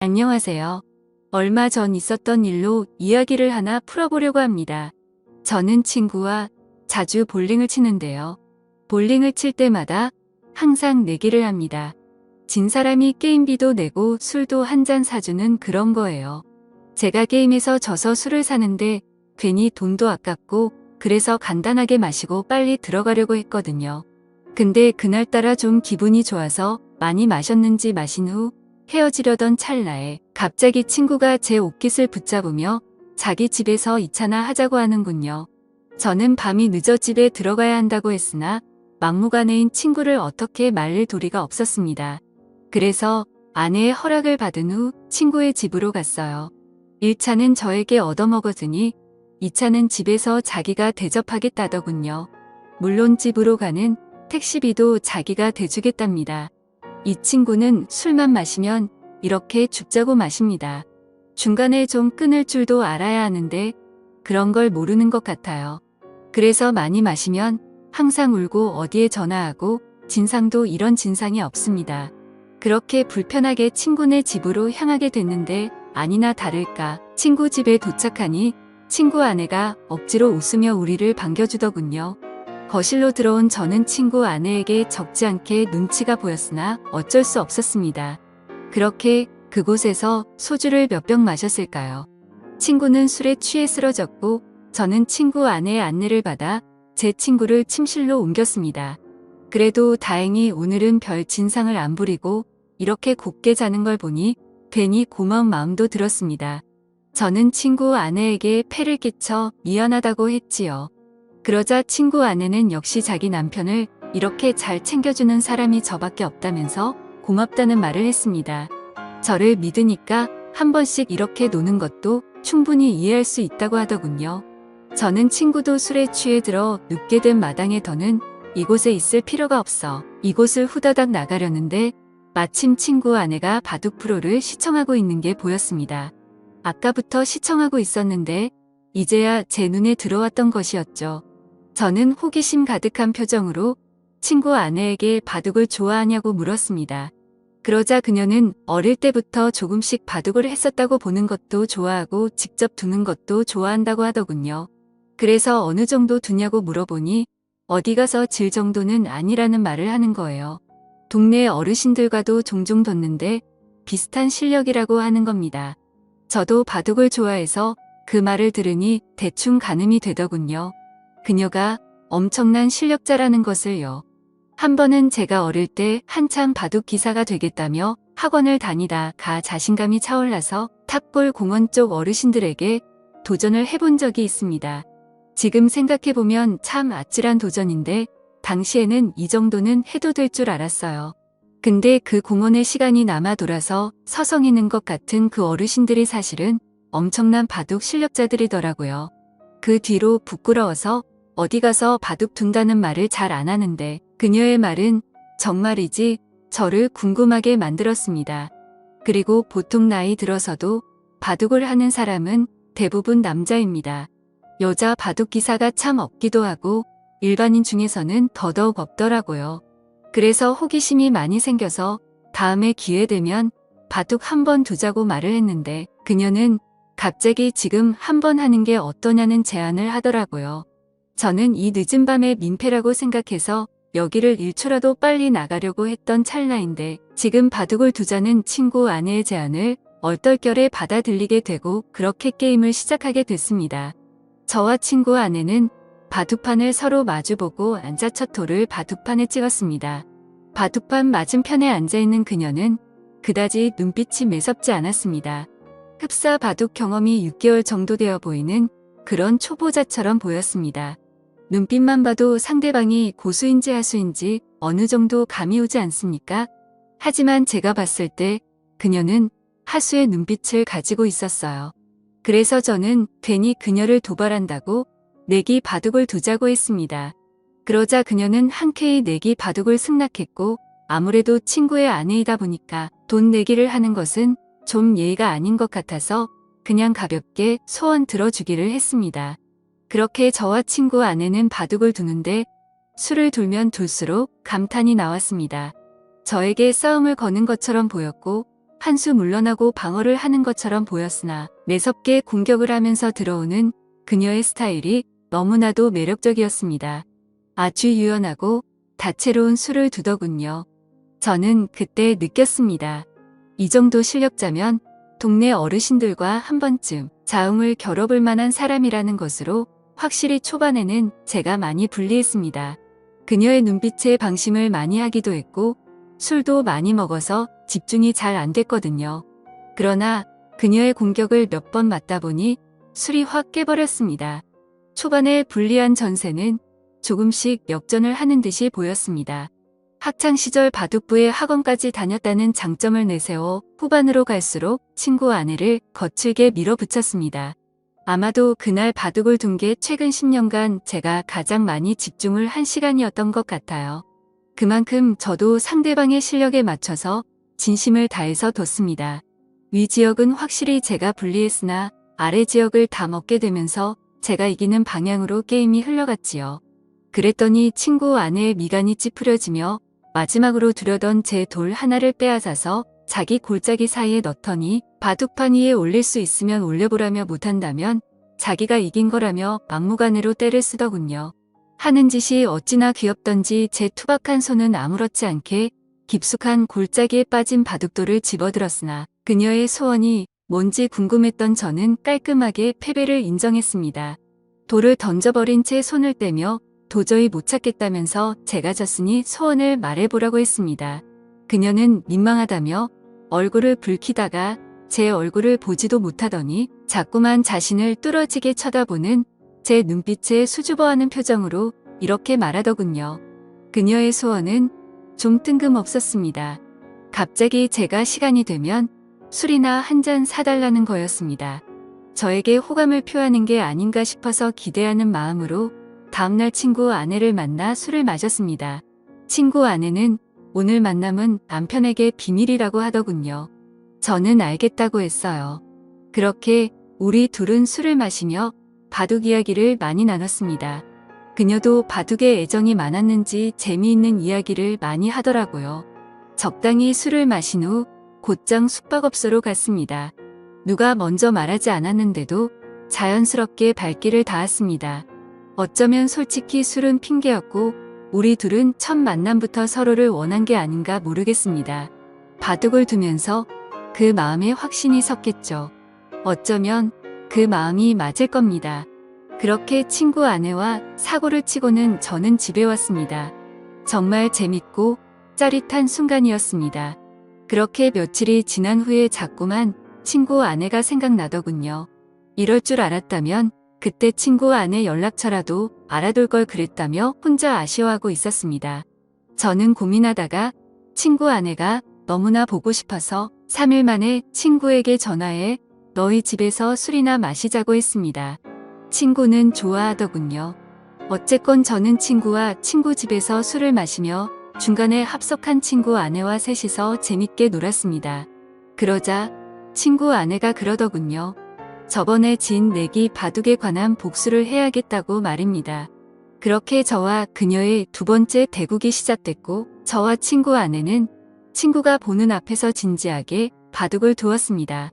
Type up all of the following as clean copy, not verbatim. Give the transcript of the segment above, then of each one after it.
안녕하세요. 얼마 전 있었던 일로 이야기를 하나 풀어보려고 합니다. 저는 친구와 자주 볼링을 치는데요. 볼링을 칠 때마다 항상 내기를 합니다. 진 사람이 게임비도 내고 술도 한 잔 사주는 그런 거예요. 제가 게임에서 져서 술을 사는데 괜히 돈도 아깝고 그래서 간단하게 마시고 빨리 들어가려고 했거든요. 근데 그날따라 좀 기분이 좋아서 많이 마셨는지 마신 후 헤어지려던 찰나에 갑자기 친구가 제 옷깃을 붙잡으며 자기 집에서 2차나 하자고 하는군요. 저는 밤이 늦어 집에 들어가야 한다고 했으나 막무가내인 친구를 어떻게 말릴 도리가 없었습니다. 그래서 아내의 허락을 받은 후 친구의 집으로 갔어요. 1차는 저에게 얻어먹었으니 2차는 집에서 자기가 대접하겠다더군요. 물론 집으로 가는 택시비도 자기가 대주겠답니다. 이 친구는 술만 마시면 이렇게 죽자고 마십니다. 중간에 좀 끊을 줄도 알아야 하는데 그런 걸 모르는 것 같아요. 그래서 많이 마시면 항상 울고 어디에 전화하고 진상도 이런 진상이 없습니다. 그렇게 불편하게 친구네 집으로 향하게 됐는데 아니나 다를까 친구 집에 도착하니 친구 아내가 억지로 웃으며 우리를 반겨주더군요. 거실로 들어온 저는 친구 아내에게 적지 않게 눈치가 보였으나 어쩔 수 없었습니다. 그렇게 그곳에서 소주를 몇 병 마셨을까요? 친구는 술에 취해 쓰러졌고 저는 친구 아내의 안내를 받아 제 친구를 침실로 옮겼습니다. 그래도 다행히 오늘은 별 진상을 안 부리고 이렇게 곱게 자는 걸 보니 괜히 고마운 마음도 들었습니다. 저는 친구 아내에게 폐를 끼쳐 미안하다고 했지요. 그러자 친구 아내는 역시 자기 남편을 이렇게 잘 챙겨주는 사람이 저밖에 없다면서 고맙다는 말을 했습니다. 저를 믿으니까 한 번씩 이렇게 노는 것도 충분히 이해할 수 있다고 하더군요. 저는 친구도 술에 취해 들어 눕게 된 마당에 더는 이곳에 있을 필요가 없어 이곳을 후다닥 나가려는데 마침 친구 아내가 바둑 프로를 시청하고 있는 게 보였습니다. 아까부터 시청하고 있었는데 이제야 제 눈에 들어왔던 것이었죠. 저는 호기심 가득한 표정으로 친구 아내에게 바둑을 좋아하냐고 물었습니다. 그러자 그녀는 어릴 때부터 조금씩 바둑을 했었다고 보는 것도 좋아하고 직접 두는 것도 좋아한다고 하더군요. 그래서 어느 정도 두냐고 물어보니 어디 가서 질 정도는 아니라는 말을 하는 거예요. 동네 어르신들과도 종종 뒀는데 비슷한 실력이라고 하는 겁니다. 저도 바둑을 좋아해서 그 말을 들으니 대충 가늠이 되더군요. 그녀가 엄청난 실력자라는 것을요. 한 번은 제가 어릴 때 한창 바둑 기사가 되겠다며 학원을 다니다가 자신감이 차올라서 탑골 공원 쪽 어르신들에게 도전을 해본 적이 있습니다. 지금 생각해보면 참 아찔한 도전인데 당시에는 이 정도는 해도 될 줄 알았어요. 근데 그 공원에 시간이 남아 돌아서 서성이는 것 같은 그 어르신들이 사실은 엄청난 바둑 실력자들이더라고요. 그 뒤로 부끄러워서 어디 가서 바둑 둔다는 말을 잘 안 하는데 그녀의 말은 정말이지 저를 궁금하게 만들었습니다. 그리고 보통 나이 들어서도 바둑을 하는 사람은 대부분 남자입니다. 여자 바둑 기사가 참 없기도 하고 일반인 중에서는 더더욱 없더라고요. 그래서 호기심이 많이 생겨서 다음에 기회 되면 바둑 한번 두자고 말을 했는데 그녀는 갑자기 지금 한번 하는 게 어떠냐는 제안을 하더라고요. 저는 이 늦은 밤에 민폐라고 생각해서 여기를 1초라도 빨리 나가려고 했던 찰나인데 지금 바둑을 두자는 친구 아내의 제안을 얼떨결에 받아들이게 되고 그렇게 게임을 시작하게 됐습니다. 저와 친구 아내는 바둑판을 서로 마주보고 앉아 첫 홀을 바둑판에 찍었습니다. 바둑판 맞은편에 앉아있는 그녀는 그다지 눈빛이 매섭지 않았습니다. 흡사 바둑 경험이 6개월 정도 되어 보이는 그런 초보자처럼 보였습니다. 눈빛만 봐도 상대방이 고수인지 하수인지 어느 정도 감이 오지 않습니까? 하지만 제가 봤을 때 그녀는 하수의 눈빛을 가지고 있었어요. 그래서 저는 괜히 그녀를 도발한다고 내기 바둑을 두자고 했습니다. 그러자 그녀는 흔쾌히 내기 바둑을 승낙했고 아무래도 친구의 아내이다 보니까 돈 내기를 하는 것은 좀 예의가 아닌 것 같아서 그냥 가볍게 소원 들어주기를 했습니다. 그렇게 저와 친구 아내는 바둑을 두는데 술을 둘면 둘수록 감탄이 나왔습니다. 저에게 싸움을 거는 것처럼 보였고 한 수 물러나고 방어를 하는 것처럼 보였으나 매섭게 공격을 하면서 들어오는 그녀의 스타일이 너무나도 매력적이었습니다. 아주 유연하고 다채로운 수를 두더군요. 저는 그때 느꼈습니다. 이 정도 실력자면 동네 어르신들과 한 번쯤 자웅을 겨뤄볼 만한 사람이라는 것으로 확실히 초반에는 제가 많이 불리했습니다. 그녀의 눈빛에 방심을 많이 하기도 했고 술도 많이 먹어서 집중이 잘 안 됐거든요. 그러나 그녀의 공격을 몇 번 맞다 보니 술이 확 깨버렸습니다. 초반에 불리한 전세는 조금씩 역전을 하는 듯이 보였습니다. 학창시절 바둑부에 학원까지 다녔다는 장점을 내세워 후반으로 갈수록 친구 아내를 거칠게 밀어붙였습니다. 아마도 그날 바둑을 둔 게 최근 10년간 제가 가장 많이 집중을 한 시간이었던 것 같아요. 그만큼 저도 상대방의 실력에 맞춰서 진심을 다해서 뒀습니다. 위 지역은 확실히 제가 불리했으나 아래 지역을 다 먹게 되면서 제가 이기는 방향으로 게임이 흘러갔지요. 그랬더니 친구 아내의 미간이 찌푸려지며 마지막으로 두려던 제 돌 하나를 빼앗아서 자기 골짜기 사이에 넣더니 바둑판 위에 올릴 수 있으면 올려보라며 못한다면 자기가 이긴 거라며 막무가내로 때를 쓰더군요. 하는 짓이 어찌나 귀엽던지 제 투박한 손은 아무렇지 않게 깊숙한 골짜기에 빠진 바둑돌을 집어들었으나 그녀의 소원이 뭔지 궁금했던 저는 깔끔하게 패배를 인정했습니다. 돌을 던져버린 채 손을 떼며 도저히 못 찾겠다면서 제가 졌으니 소원을 말해보라고 했습니다. 그녀는 민망하다며 얼굴을 붉히다가 제 얼굴을 보지도 못하더니 자꾸만 자신을 뚫어지게 쳐다보는 제 눈빛에 수줍어하는 표정으로 이렇게 말하더군요. 그녀의 소원은 좀 뜬금없었습니다. 갑자기 제가 시간이 되면 술이나 한 잔 사달라는 거였습니다. 저에게 호감을 표하는 게 아닌가 싶어서 기대하는 마음으로 다음날 친구 아내를 만나 술을 마셨습니다. 친구 아내는 오늘 만남은 남편에게 비밀이라고 하더군요. 저는 알겠다고 했어요. 그렇게 우리 둘은 술을 마시며 바둑 이야기를 많이 나눴습니다. 그녀도 바둑에 애정이 많았는지 재미있는 이야기를 많이 하더라고요. 적당히 술을 마신 후 곧장 숙박업소로 갔습니다. 누가 먼저 말하지 않았는데도 자연스럽게 발길을 닿았습니다. 어쩌면 솔직히 술은 핑계였고 우리 둘은 첫 만남부터 서로를 원한 게 아닌가 모르겠습니다. 바둑을 두면서 그 마음에 확신이 섰겠죠. 어쩌면 그 마음이 맞을 겁니다. 그렇게 친구 아내와 사고를 치고는 저는 집에 왔습니다. 정말 재밌고 짜릿한 순간이었습니다. 그렇게 며칠이 지난 후에 자꾸만 친구 아내가 생각나더군요. 이럴 줄 알았다면 그때 친구 아내 연락처라도 알아둘 걸 그랬다며 혼자 아쉬워하고 있었습니다. 저는 고민하다가 친구 아내가 너무나 보고 싶어서 3일 만에 친구에게 전화해 너희 집에서 술이나 마시자고 했습니다. 친구는 좋아하더군요. 어쨌건 저는 친구와 친구 집에서 술을 마시며 중간에 합석한 친구 아내와 셋이서 재밌게 놀았습니다. 그러자 친구 아내가 그러더군요. 저번에 진 내기 바둑에 관한 복수를 해야겠다고 말입니다. 그렇게 저와 그녀의 두 번째 대국이 시작됐고 저와 친구 아내는 친구가 보는 앞에서 진지하게 바둑을 두었습니다.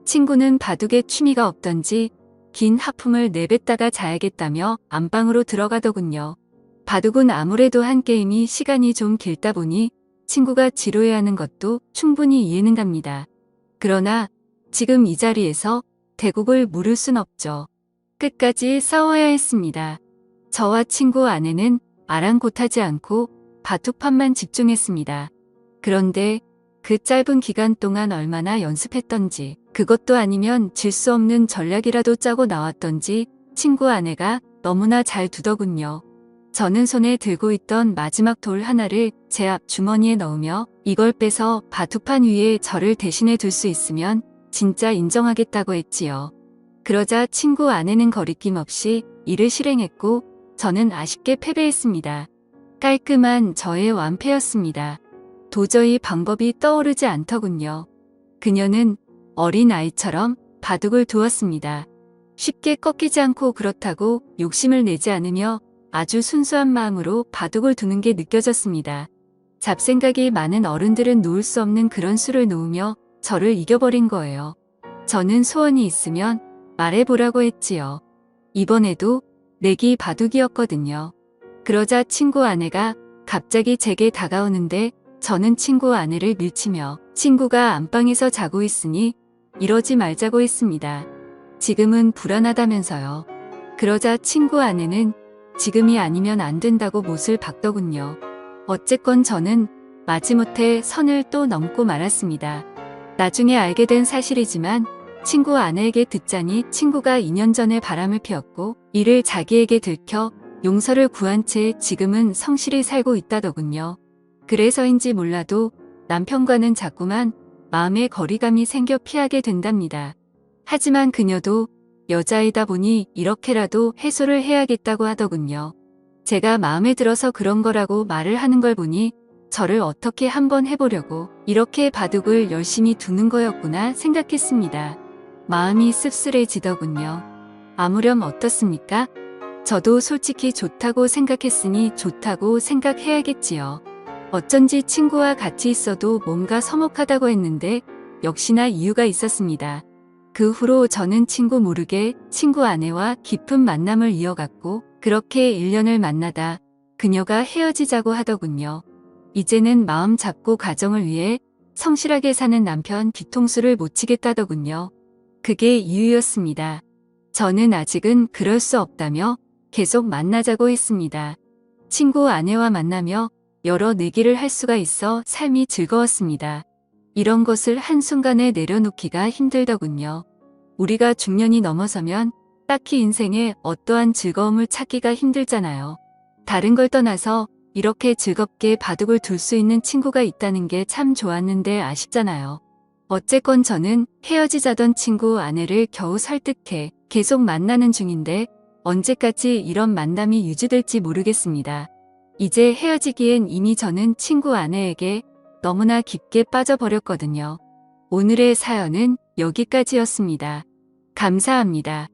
친구는 바둑에 취미가 없던지 긴 하품을 내뱉다가 자야겠다며 안방으로 들어가더군요. 바둑은 아무래도 한 게임이 시간이 좀 길다 보니 친구가 지루해하는 것도 충분히 이해는 갑니다. 그러나 지금 이 자리에서 대국을 물을 순 없죠. 끝까지 싸워야 했습니다. 저와 친구 아내는 아랑곳하지 않고 바둑판만 집중했습니다. 그런데 그 짧은 기간 동안 얼마나 연습했던지 그것도 아니면 질 수 없는 전략이라도 짜고 나왔던지 친구 아내가 너무나 잘 두더군요. 저는 손에 들고 있던 마지막 돌 하나를 제 앞 주머니에 넣으며 이걸 빼서 바둑판 위에 저를 대신해 둘 수 있으면 진짜 인정하겠다고 했지요. 그러자 친구 아내는 거리낌 없이 이를 실행했고 저는 아쉽게 패배했습니다. 깔끔한 저의 완패였습니다. 도저히 방법이 떠오르지 않더군요. 그녀는 어린 아이처럼 바둑을 두었습니다. 쉽게 꺾이지 않고 그렇다고 욕심을 내지 않으며 아주 순수한 마음으로 바둑을 두는 게 느껴졌습니다. 잡생각이 많은 어른들은 놓을 수 없는 그런 수를 놓으며 저를 이겨버린 거예요. 저는 소원이 있으면 말해보라고 했지요. 이번에도 내기 바둑이었거든요. 그러자 친구 아내가 갑자기 제게 다가오는데 저는 친구 아내를 밀치며 친구가 안방에서 자고 있으니 이러지 말자고 했습니다. 지금은 불안하다면서요. 그러자 친구 아내는 지금이 아니면 안 된다고 못을 박더군요. 어쨌건 저는 마지못해 선을 또 넘고 말았습니다. 나중에 알게 된 사실이지만 친구 아내에게 듣자니 친구가 2년 전에 바람을 피웠고 이를 자기에게 들켜 용서를 구한 채 지금은 성실히 살고 있다더군요. 그래서인지 몰라도 남편과는 자꾸만 마음의 거리감이 생겨 피하게 된답니다. 하지만 그녀도 여자이다 보니 이렇게라도 해소를 해야겠다고 하더군요. 제가 마음에 들어서 그런 거라고 말을 하는 걸 보니 저를 어떻게 한번 해보려고 이렇게 바둑을 열심히 두는 거였구나 생각했습니다. 마음이 씁쓸해지더군요. 아무렴 어떻습니까? 저도 솔직히 좋다고 생각했으니 좋다고 생각해야겠지요. 어쩐지 친구와 같이 있어도 뭔가 서먹하다고 했는데 역시나 이유가 있었습니다. 그 후로 저는 친구 모르게 친구 아내와 깊은 만남을 이어갔고 그렇게 1년을 만나다 그녀가 헤어지자고 하더군요. 이제는 마음 잡고 가정을 위해 성실하게 사는 남편 뒤통수를 못 치겠다더군요. 그게 이유였습니다. 저는 아직은 그럴 수 없다며 계속 만나자고 했습니다. 친구 아내와 만나며 여러 내기를 할 수가 있어 삶이 즐거웠습니다. 이런 것을 한순간에 내려놓기가 힘들더군요. 우리가 중년이 넘어서면 딱히 인생에 어떠한 즐거움을 찾기가 힘들잖아요. 다른 걸 떠나서 이렇게 즐겁게 바둑을 둘 수 있는 친구가 있다는 게 참 좋았는데 아쉽잖아요. 어쨌건 저는 헤어지자던 친구 아내를 겨우 설득해 계속 만나는 중인데 언제까지 이런 만남이 유지될지 모르겠습니다. 이제 헤어지기엔 이미 저는 친구 아내에게 너무나 깊게 빠져버렸거든요. 오늘의 사연은 여기까지였습니다. 감사합니다.